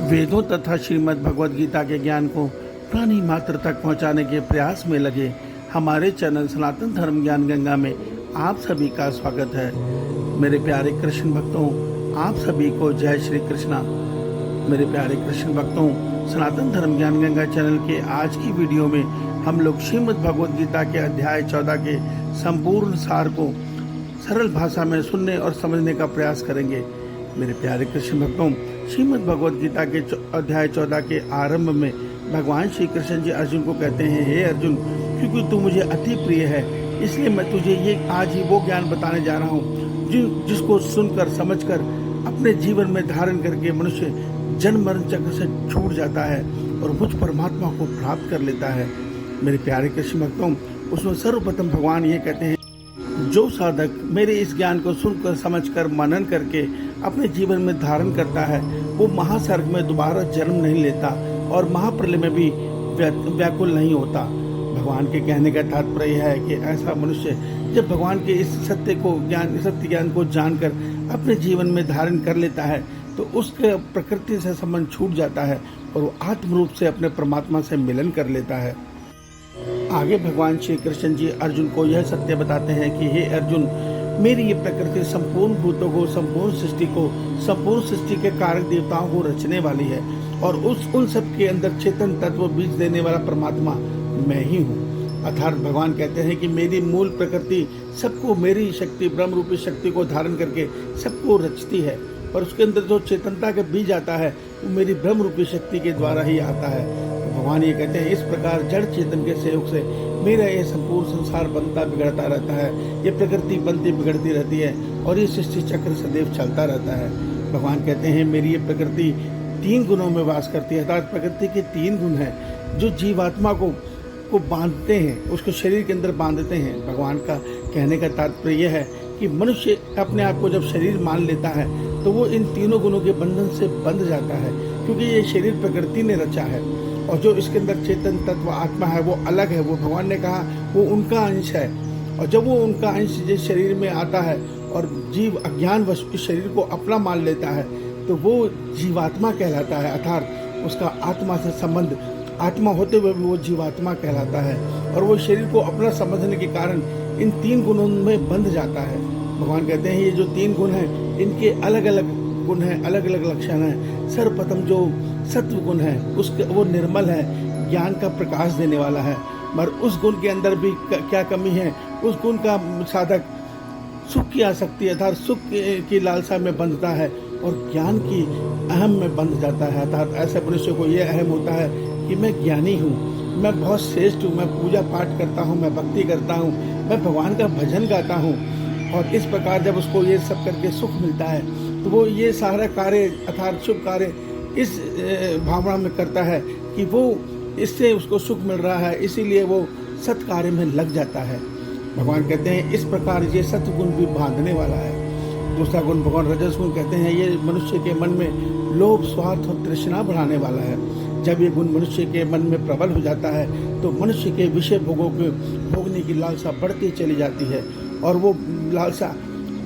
वेदों तथा श्रीमद् भगवद गीता के ज्ञान को प्राणी मात्र तक पहुंचाने के प्रयास में लगे हमारे चैनल सनातन धर्म ज्ञान गंगा में आप सभी का स्वागत है। मेरे प्यारे कृष्ण भक्तों, आप सभी को जय श्री कृष्णा। मेरे प्यारे कृष्ण भक्तों, सनातन धर्म ज्ञान गंगा चैनल के आज की वीडियो में हम लोग श्रीमद् भगवद गीता के अध्याय 14 के संपूर्ण सार को सरल भाषा में सुनने और समझने का प्रयास करेंगे। मेरे प्यारे कृष्ण भक्तों, श्रीमद् भगवद गीता के अध्याय 14 के आरंभ में भगवान श्री कृष्ण जी अर्जुन को कहते हैं, हे अर्जुन, क्योंकि तू मुझे अति प्रिय है, इसलिए मैं तुझे ये आज ही वो ज्ञान बताने जा रहा हूँ जिसको सुनकर समझकर अपने जीवन में धारण करके मनुष्य जन्म मरण चक्र से छूट जाता है और मुझ परमात्मा को प्राप्त कर लेता है। मेरे प्यारे कृष्ण भक्तों, उसमें सर्वप्रथम भगवान ये कहते हैं, जो साधक मेरे इस ज्ञान को सुनकर समझकर मनन करके अपने जीवन में धारण करता है, वो महासर्ग में दोबारा जन्म नहीं लेता और महाप्रलय में भी व्याकुल नहीं होता। भगवान के कहने का तात्पर्य है कि ऐसा मनुष्य जब भगवान के इस सत्य ज्ञान को जानकर अपने जीवन में धारण कर लेता है तो उसके प्रकृति से संबंध छूट जाता है और वो आत्म रूप से अपने परमात्मा से मिलन कर लेता है। आगे भगवान श्री कृष्ण जी अर्जुन को यह सत्य बताते हैं कि हे अर्जुन, मेरी ये प्रकृति संपूर्ण भूतों को, संपूर्ण सृष्टि के कारक देवताओं को रचने वाली है और उन सब के अंदर चेतन तत्व बीज देने वाला परमात्मा मैं ही हूँ। अर्थात भगवान कहते हैं कि मेरी मूल प्रकृति सबको, मेरी शक्ति, ब्रह्म रूपी शक्ति को धारण करके सबको रचती है और उसके अंदर जो चेतनता के बीज आता है वो मेरी ब्रह्म रूपी शक्ति के द्वारा ही आता है। तो भगवान ये कहते हैं, इस प्रकार जड़ चेतन के सहयोग से मेरा ये संपूर्ण संसार बनता बिगड़ता रहता है, ये प्रकृति बनती बिगड़ती रहती है और ये सृष्टि चक्र सदैव चलता रहता है। भगवान कहते हैं, मेरी ये प्रकृति 3 गुणों में वास करती है। अर्थात प्रकृति के 3 गुण हैं जो जीवात्मा को बांधते हैं, उसको शरीर के अंदर बांधते हैं। भगवान का कहने का तात्पर्य यह है कि मनुष्य अपने आप को जब शरीर मान लेता है तो वो इन 3 गुणों के बंधन से बंध जाता है, क्योंकि ये शरीर प्रकृति ने रचा है और जो इसके अंदर चेतन तत्व आत्मा है वो अलग है। वो भगवान ने कहा वो उनका अंश है और जब वो उनका अंश जिस शरीर में आता है और जीव अज्ञानवश इस शरीर को अपना मान लेता है तो वो जीवात्मा कहलाता है। अर्थात उसका आत्मा से संबंध, आत्मा होते हुए भी वो जीवात्मा कहलाता है और वो शरीर को अपना समझने के कारण इन 3 गुणों में बंध जाता है। भगवान कहते हैं ये जो 3 गुण हैं इनके अलग अलग गुण हैं, अलग अलग लक्षण हैं। सर्वप्रथम जो सत्व गुण है उसके वो निर्मल है, ज्ञान का प्रकाश देने वाला है, मगर उस गुण के अंदर भी क्या कमी है, उस गुण का साधक सुख की आसक्ति अर्थात सुख की लालसा में बंधता है और ज्ञान की अहम में बंध जाता है। अर्थात ऐसे मनुष्य को यह अहम होता है कि मैं ज्ञानी हूँ, मैं बहुत श्रेष्ठ हूँ, मैं पूजा पाठ करता हूँ, मैं भक्ति करता हूँ, मैं भगवान का भजन गाता हूँ। और इस प्रकार जब उसको ये सब करके सुख मिलता है तो वो ये सारा कार्य अर्थात शुभ कार्य इस भावना में करता है कि वो इससे उसको सुख मिल रहा है, इसीलिए वो सत्कार्य में लग जाता है। भगवान कहते हैं इस प्रकार ये सत्गुण भी बांधने वाला है। दूसरा गुण भगवान रजस गुण कहते हैं, ये मनुष्य के मन में लोभ, स्वार्थ और तृष्णा बढ़ाने वाला है। जब ये गुण मनुष्य के मन में प्रबल हो जाता है तो मनुष्य के विषय भोगों को भोगने की लालसा बढ़ती चली जाती है और वो लालसा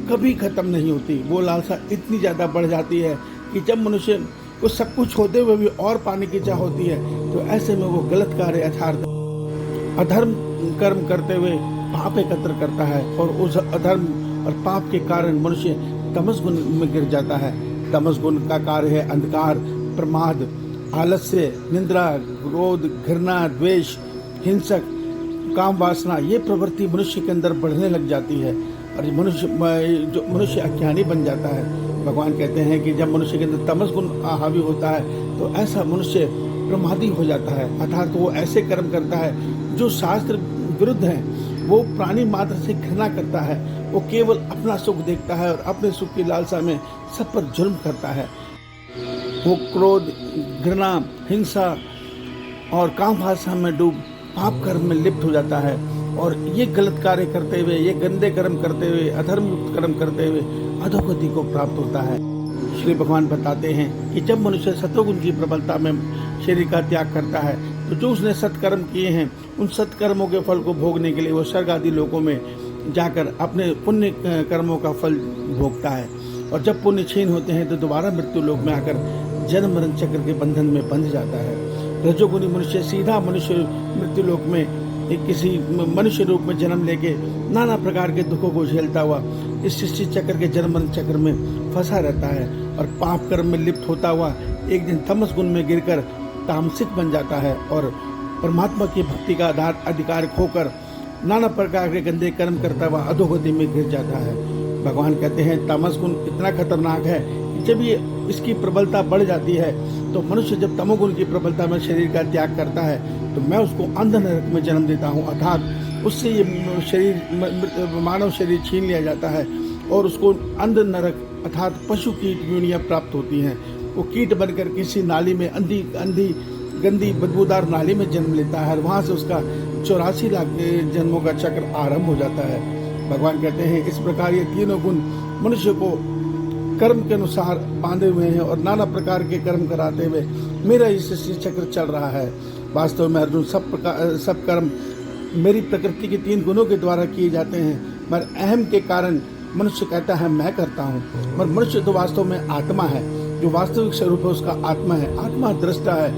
कभी खत्म नहीं होती। वो लालसा इतनी ज़्यादा बढ़ जाती है कि जब मनुष्य को सब कुछ होते हुए भी और पाने की चाह होती है तो ऐसे में वो गलत कार्य अर्थात अधर्म कर्म करते हुए पाप एकत्र करता है और उस अधर्म और पाप के कारण मनुष्य तमस गुण में गिर जाता है। तमस गुण का कार्य है अंधकार, प्रमाद, आलस्य, निंद्रा, क्रोध, घृणा, द्वेष, हिंसक, काम वासना, ये प्रवृत्ति मनुष्य के अंदर बढ़ने लग जाती है और मनुष्य अज्ञानी बन जाता है। भगवान कहते हैं कि जब मनुष्य के अंदर तमस गुण हावी होता है तो ऐसा मनुष्य प्रमादी हो जाता है। अर्थात वो ऐसे कर्म करता है जो शास्त्र विरुद्ध है, वो प्राणी मात्र से घृणा करता है, वो केवल अपना सुख देखता है और अपने सुख की लालसा में सब पर जुल्म करता है। वो क्रोध, घृणा, हिंसा और काम वासना में डूब पाप कर्म में लिप्त हो जाता है और ये गलत कार्य करते हुए, ये गंदे कर्म करते हुए, अधर्म युक्त कर्म करते हुए अधोगति को प्राप्त होता है। श्री भगवान बताते हैं कि जब मनुष्य सतोगुण की प्रबलता में शरीर का त्याग करता है तो जो उसने सत्कर्म किए हैं उन सत्कर्मों के फल को भोगने के लिए वो स्वर्ग आदि लोकों में जाकर अपने पुण्य कर्मों का फल भोगता है और जब पुण्य क्षीण होते हैं तो दोबारा मृत्यु लोक में आकर जन्म मरण चक्र के बंधन में बंध जाता है। रजोगुनी मनुष्य सीधा मनुष्य मृत्यु लोक में एक किसी मनुष्य रूप में जन्म लेके नाना प्रकार के दुखों को झेलता हुआ इस सृष्टि चक्र के जन्म मरण चक्र में फंसा रहता है और पाप कर्म में लिप्त होता हुआ एक दिन तमस गुण में गिरकर तामसिक बन जाता है और परमात्मा की भक्ति का अधिकार खोकर नाना प्रकार के गंदे कर्म करता हुआ अधोगति में गिर जाता है। भगवान कहते हैं तामस गुण इतना खतरनाक है कि जब ये इसकी प्रबलता बढ़ जाती है तो मनुष्य जब तमोगुण की प्रबलता में शरीर का त्याग करता है तो मैं उसको अंध नरक में जन्म देता हूँ, अर्थात उससे ये शरीर मानव शरीर छीन लिया जाता है और उसको अंध नरक अर्थात पशु कीट योनियाँ प्राप्त होती हैं। वो कीट बनकर किसी नाली में अंधी गंदी बदबूदार नाली में जन्म लेता है और वहाँ से उसका 84 लाख जन्मों का चक्र आरंभ हो जाता है। भगवान कहते हैं इस प्रकार ये तीनों गुण मनुष्य को कर्म के अनुसार बांधे हुए हैं और नाना प्रकार के कर्म कराते हुए मेरा इस सृष्टि चक्र चल रहा है। वास्तव में अर्जुन सब कर्म मेरी प्रकृति के 3 गुणों के द्वारा किए जाते हैं, मगर अहम के कारण मनुष्य कहता है मैं करता हूँ, मगर मनुष्य तो वास्तव में आत्मा है, जो वास्तविक स्वरूप है उसका आत्मा है। आत्मा दृष्टा है,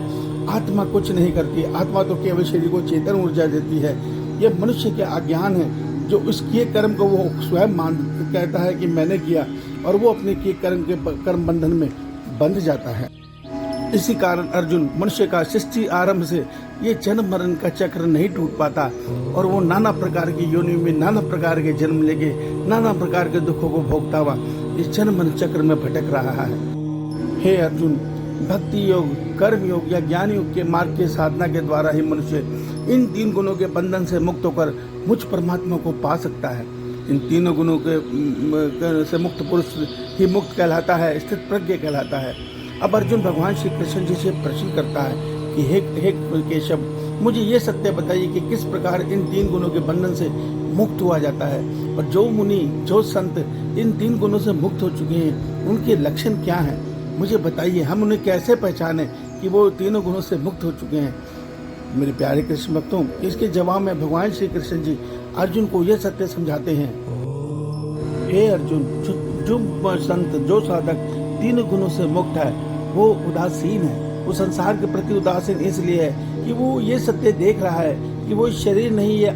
आत्मा कुछ नहीं करती, आत्मा तो केवल शरीर को चेतन ऊर्जा देती है। यह मनुष्य के अज्ञान है जो इस किए कर्म को वो स्वयं कहता है कि मैंने किया और वो अपने किए कर्म के कर्म बंधन में बंध जाता है। इसी कारण अर्जुन मनुष्य का सृष्टि आरंभ से ये जन्म मरण का चक्र नहीं टूट पाता और वो नाना प्रकार की योनि में नाना प्रकार के जन्म लेके नाना प्रकार के दुखों को भोगता हुआ इस जन्म मरण चक्र में भटक रहा है। हे अर्जुन, भक्ति योग, कर्म योग या ज्ञान योग के मार्ग के साधना के द्वारा ही मनुष्य इन 3 गुणों के बंधन से मुक्त होकर मुझ परमात्मा को पा सकता है। इन तीनों गुणों के से मुक्त पुरुष ही मुक्त कहलाता है, स्थित प्रज्ञ कहलाता है। अब अर्जुन भगवान श्री कृष्ण जी से प्रश्न करता है कि हे केशव, मुझे ये सत्य बताइए कि किस प्रकार इन 3 गुणों के बंधन से मुक्त हुआ जाता है और जो मुनि जो संत इन 3 गुणों से मुक्त हो चुके हैं उनके लक्षण क्या हैं, मुझे बताइए। हम उन्हें कैसे पहचाने कि वो तीनों गुणों से मुक्त हो चुके हैं। मेरे प्यारे कृष्ण भक्तों, इसके जवाब में भगवान श्री कृष्ण जी अर्जुन को यह सत्य समझाते हैं। हे अर्जुन, जो संत जो साधक 3 गुणों से मुक्त है वो उदासीन है। वो संसार के प्रति उदासीन इसलिए है कि वो ये सत्य देख रहा है कि वो शरीर नहीं,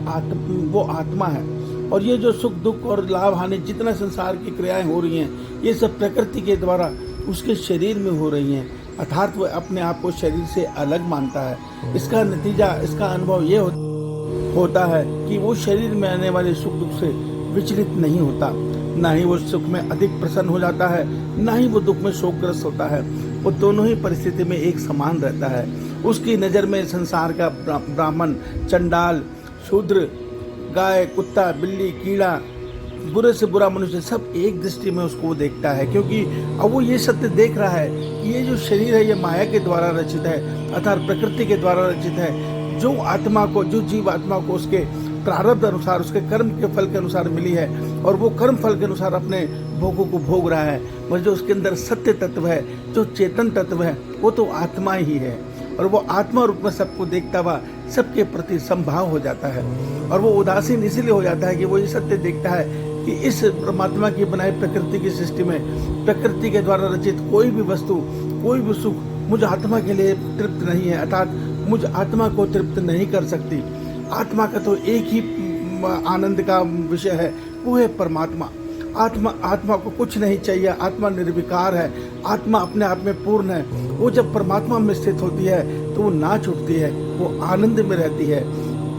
वो आत्मा है और ये जो सुख दुख और लाभ हानि जितना संसार की क्रियाएं हो रही हैं ये सब प्रकृति के द्वारा उसके शरीर में हो रही हैं, अर्थात वह अपने आप को शरीर से अलग मानता है। इसका नतीजा, इसका अनुभव ये होता है कि वो शरीर में आने वाले सुख दुख से विचलित नहीं होता, ना ही वो सुख में अधिक प्रसन्न हो जाता है, ना ही वो दुख में शोकग्रस्त होता है। वो दोनों ही परिस्थिति में एक समान रहता है। उसकी नज़र में संसार का ब्राह्मण, चंडाल, शूद्र, गाय, कुत्ता, बिल्ली, कीड़ा, बुरे से बुरा मनुष्य सब एक दृष्टि में उसको देखता है, क्योंकि अब वो ये सत्य देख रहा है कि ये जो शरीर है ये माया के द्वारा रचित है, अर्थात प्रकृति के द्वारा रचित है। जो आत्मा को, जो जीव आत्मा को उसके प्रारब्ध अनुसार, उसके कर्म के फल के अनुसार मिली है और वो कर्म फल के अनुसार अपने भोगों को भोग रहा है, मगर जो उसके अंदर सत्य तत्व है, जो चेतन तत्व है, वो तो आत्मा ही है और वो आत्मा रूप में सबको देखता हुआ सबके प्रति संभाव हो जाता है। और वो उदासीन इसीलिए हो जाता है कि वो ये सत्य देखता है कि इस परमात्मा की बनाई प्रकृति की सृष्टि में, प्रकृति के द्वारा रचित कोई भी वस्तु, कोई भी सुख मुझ आत्मा के लिए तृप्त नहीं है, अर्थात मुझ आत्मा को तृप्त नहीं कर सकती। आत्मा का तो एक ही आनंद का विषय है, वो है परमात्मा। आत्मा को कुछ नहीं चाहिए, आत्मा निर्विकार है, आत्मा अपने आप में पूर्ण है। वो जब परमात्मा में स्थित होती है तो वो नाच उठती है, वो आनंद में रहती है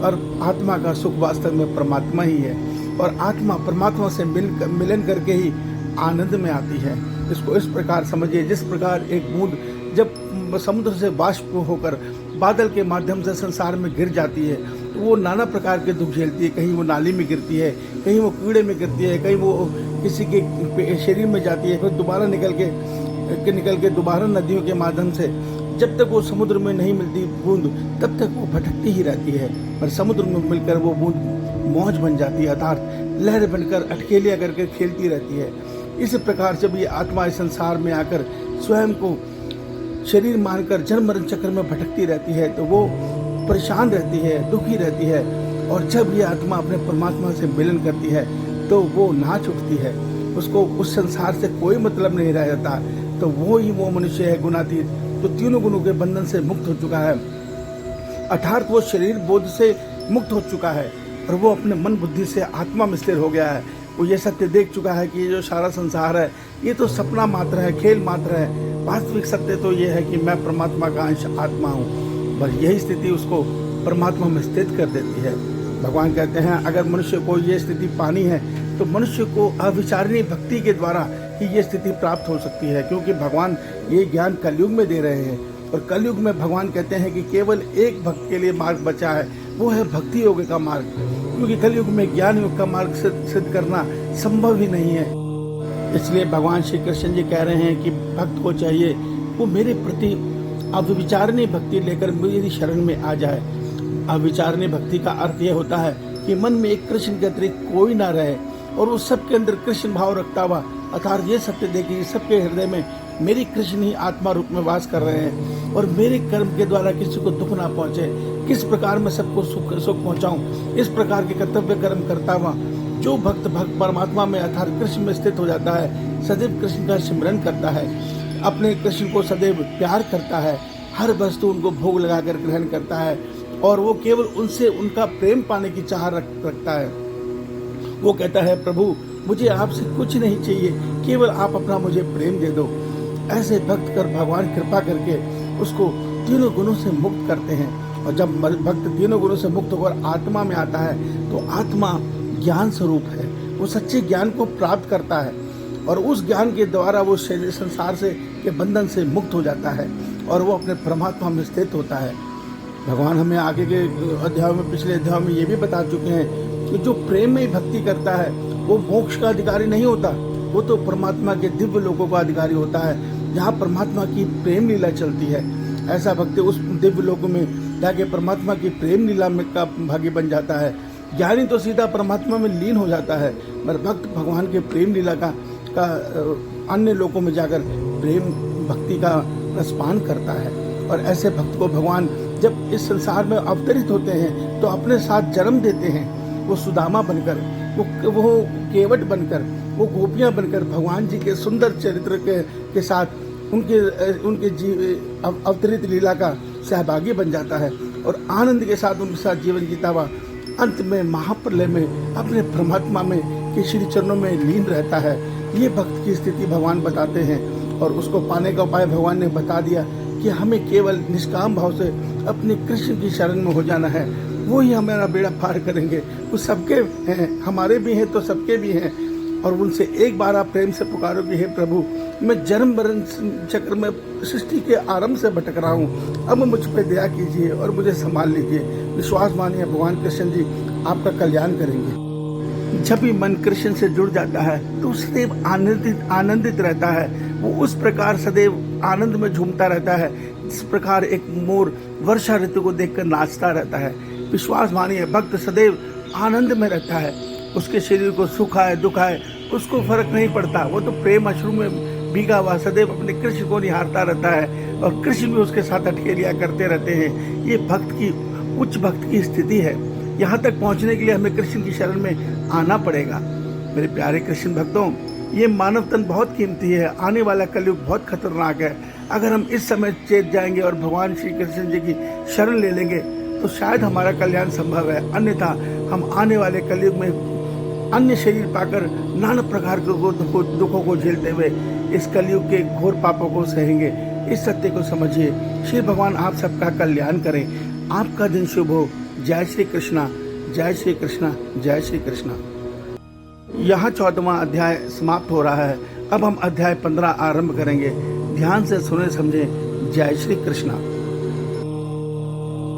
और आत्मा का सुख वास्तव में परमात्मा ही है और आत्मा परमात्मा से मिलन करके ही आनंद में आती है। इसको इस प्रकार समझिए, जिस प्रकार एक बूंद जब समुद्र से वाष्प होकर बादल के माध्यम से संसार में गिर जाती है तो वो नाना प्रकार के दुख झेलती है। कहीं वो नाली में गिरती है, कहीं वो कीड़े में गिरती है, कहीं वो किसी के शरीर में जाती है, फिर दोबारा निकल के दोबारा नदियों के माध्यम से, जब तक वो समुद्र में नहीं मिलती बूंद तब तक वो भटकती ही रहती है। पर समुद्र में मिलकर वो बूंद मौज बन जाती है, अर्थात लहर बनकर अटकेलियाँ करके खेलती रहती है। इस प्रकार जब ये आत्मा इस संसार में आकर स्वयं को शरीर मानकर जन्म मरण चक्र में भटकती रहती है तो वो परेशान रहती है, दुखी रहती है और जब ये आत्मा अपने परमात्मा से मिलन करती है तो वो नाच उठती है। उसको उस संसार से कोई मतलब नहीं रह जाता, तो वो मनुष्य है गुणातीत, तो तीनों गुणों के बंधन से मुक्त हो चुका है, अर्थात वो शरीर बोध से मुक्त हो चुका है और वो अपने मन बुद्धि से आत्मा में स्थिर हो गया है। वो ये सत्य देख चुका है कि ये जो सारा संसार है ये तो सपना मात्र है, खेल मात्र है। वास्तविक सत्य तो ये है कि मैं परमात्मा का अंश आत्मा हूँ। बस यही स्थिति उसको परमात्मा में स्थित कर देती है। भगवान कहते हैं अगर मनुष्य को ये स्थिति पानी है तो मनुष्य को अविचारणीय भक्ति के द्वारा ही ये स्थिति प्राप्त हो सकती है, क्योंकि भगवान ये ज्ञान कलयुग में दे रहे हैं। और कलयुग में भगवान कहते हैं कि केवल एक भक्त के लिए मार्ग बचा है, वो है भक्ति योग का मार्ग, क्योंकि कलयुग में ज्ञान योग का मार्ग सिद्ध करना संभव ही नहीं है। इसलिए भगवान श्री कृष्ण जी कह रहे हैं कि भक्त को चाहिए वो मेरे प्रति अविचारणीय भक्ति लेकर मेरी शरण में आ जाए। अविचारणीय भक्ति का अर्थ यह होता है कि मन में एक कृष्ण के अतिरिक्त कोई ना रहे और उस सबके अंदर कृष्ण भाव रखता हुआ, अर्थात ये सत्य देखिए सबके हृदय में मेरी कृष्ण ही आत्मा रूप में वास कर रहे हैं और मेरे कर्म के द्वारा किसी को दुख ना पहुंचे, किस प्रकार मैं सबको सुख पहुंचाऊं, इस प्रकार के कर्तव्य कर्म करता हुआ जो भक्त परमात्मा में अर्थात कृष्ण में स्थित हो जाता है, सदैव कृष्ण का स्मरण करता है, अपने कृष्ण को सदैव प्यार करता है, हर वस्तु उनको भोग लगाकर ग्रहण करता है और वो केवल उनसे उनका प्रेम पाने की चाह रखता है। वो कहता है प्रभु मुझे आपसे कुछ नहीं चाहिए, केवल आप अपना मुझे प्रेम दे दो। ऐसे भक्त कर भगवान कृपा करके उसको तीनों गुणों से मुक्त करते हैं। और जब भक्त तीनों गुणों से मुक्त होकर आत्मा में आता है तो आत्मा ज्ञान स्वरूप है, वो सच्चे ज्ञान को प्राप्त करता है और उस ज्ञान के द्वारा वो संसार से के बंधन से मुक्त हो जाता है और वो अपने परमात्मा में स्थित होता है। भगवान हमें आगे के अध्याय में, पिछले अध्याय में ये भी बता चुके हैं कि जो प्रेम में भक्ति करता है वो मोक्ष का अधिकारी नहीं होता, वो तो परमात्मा के दिव्य लोकों का अधिकारी होता है जहाँ परमात्मा की प्रेम लीला चलती है। ऐसा भक्त उस दिव्य लोकों में जाके परमात्मा की प्रेम लीला में का भागी बन जाता है। ज्ञानी तो सीधा परमात्मा में लीन हो जाता है, पर भक्त भगवान के प्रेम लीला का अन्य लोकों में जाकर प्रेम भक्ति का रसपान करता है। और ऐसे भक्त को भगवान जब इस संसार में अवतरित होते हैं तो अपने साथ जन्म देते हैं। वो सुदामा बनकर, वो केवट बनकर, वो गोपियां बनकर भगवान जी के सुंदर चरित्र के साथ उनके अवतरित लीला का सहभागी बन जाता है और आनंद के साथ उनके साथ जीवन जीता हुआ अंत में महाप्रलय में अपने परमात्मा में के श्री चरणों में लीन रहता है। ये भक्त की स्थिति भगवान बताते हैं और उसको पाने का उपाय भगवान ने बता दिया कि हमें केवल निष्काम भाव से अपने कृष्ण की शरण में हो जाना है, वो ही हमारा बेड़ा पार करेंगे। वो सबके हैं, हमारे भी हैं तो सबके भी हैं। और उनसे एक बार आप प्रेम से पुकारो कि हे प्रभु मैं जन्म मरण चक्र में सृष्टि के आरंभ से भटक रहा हूँ, अब मुझ पर दया कीजिए और मुझे संभाल लीजिए। विश्वास मानिए भगवान कृष्ण जी आपका कल्याण करेंगे। जब भी मन कृष्ण से जुड़ जाता है तो सदैव आनंदित रहता है। वो उस प्रकार सदैव आनंद में झूमता रहता है जिस प्रकार एक मोर वर्षा ऋतु को देखकर नाचता रहता है। विश्वास मानिए भक्त सदैव आनंद में रहता है। उसके शरीर को सुख आए दुख आए उसको फर्क नहीं पड़ता, वो तो प्रेम अश्रु में भीगा हुआ सदैव अपने कृष्ण को निहारता रहता है और कृष्ण भी उसके साथ अटकेलियां करते रहते हैं। ये भक्त की उच्च भक्त की स्थिति है। यहाँ तक पहुँचने के लिए हमें कृष्ण की शरण में आना पड़ेगा। मेरे प्यारे कृष्ण भक्तों, ये मानव तन बहुत कीमती है, आने वाला कलयुग बहुत खतरनाक है। अगर हम इस समय चेत जाएंगे और भगवान श्री कृष्ण जी की शरण ले लेंगे तो शायद हमारा कल्याण संभव है, अन्यथा हम आने वाले कलयुग में अन्य शरीर पाकर नाना प्रकार के दुखों को झेलते हुए इस कलयुग के घोर पापों को सहेंगे। इस सत्य को समझिए। श्री भगवान आप सबका कल्याण करें। आपका दिन शुभ हो। जय श्री कृष्णा, जय श्री कृष्णा, जय श्री कृष्णा। यहाँ 14वां अध्याय समाप्त हो रहा है। अब हम अध्याय 15 आरंभ करेंगे। ध्यान से सुने समझे। जय श्री कृष्णा।